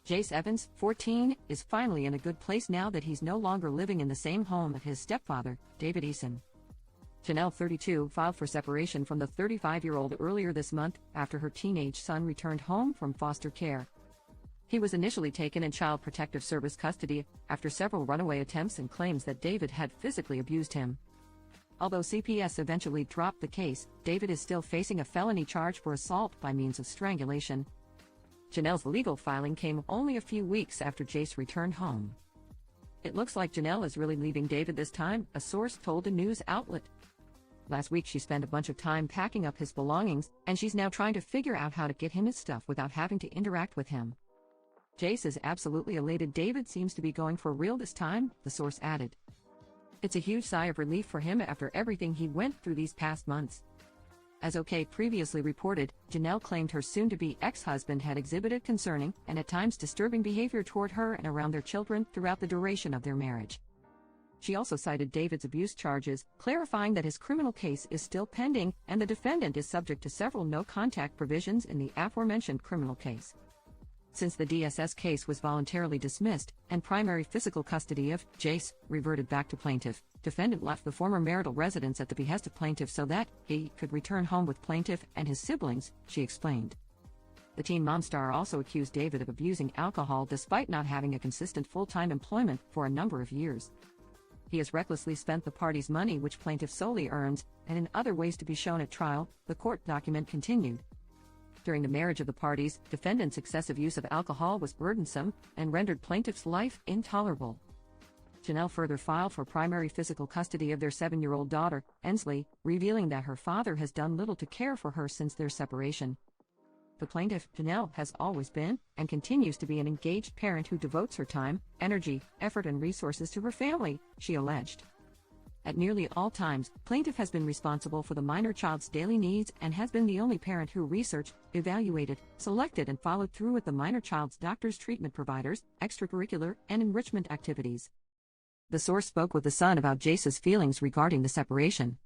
Jace Evans, 14, is finally in a good place now that he's no longer living in the same home as his stepfather, David Eason. Jenelle, 32, filed for separation from the 35-year-old earlier this month after her teenage son returned home from foster care. He was initially taken in Child Protective Service custody after several runaway attempts and claims that David had physically abused him. Although CPS eventually dropped the case, David is still facing a felony charge for assault by means of strangulation. Jenelle's legal filing came only a few weeks after Jace returned home. "It looks like Jenelle is really leaving David this time," a source told a news outlet. "Last week she spent a bunch of time packing up his belongings, and she's now trying to figure out how to get him his stuff without having to interact with him. Jace is absolutely elated David seems to be going for real this time," the source added. "It's a huge sigh of relief for him after everything he went through these past months." As OK previously reported, Jenelle claimed her soon-to-be ex-husband had exhibited concerning and at times disturbing behavior toward her and around their children throughout the duration of their marriage. She also cited David's abuse charges, clarifying that his criminal case is still pending and the defendant is subject to several no-contact provisions in the aforementioned criminal case. Since the DSS case was voluntarily dismissed and primary physical custody of Jace reverted back to plaintiff, defendant left the former marital residence at the behest of plaintiff so that he could return home with plaintiff and his siblings, she explained. The Teen Mom star also accused David of abusing alcohol despite not having a consistent full-time employment for a number of years. He has recklessly spent the party's money, which plaintiff solely earns, and in other ways to be shown at trial, the court document continued. During the marriage of the parties, defendant's excessive use of alcohol was burdensome and rendered plaintiff's life intolerable. Jenelle further filed for primary physical custody of their 7-year-old daughter, Ensley, revealing that her father has done little to care for her since their separation. The plaintiff, Jenelle, has always been, and continues to be an engaged parent who devotes her time, energy, effort and resources to her family, she alleged. At nearly all times, plaintiff has been responsible for the minor child's daily needs and has been the only parent who researched, evaluated, selected and followed through with the minor child's doctors, treatment providers, extracurricular, and enrichment activities. The source spoke with the Sun about Jace's feelings regarding the separation.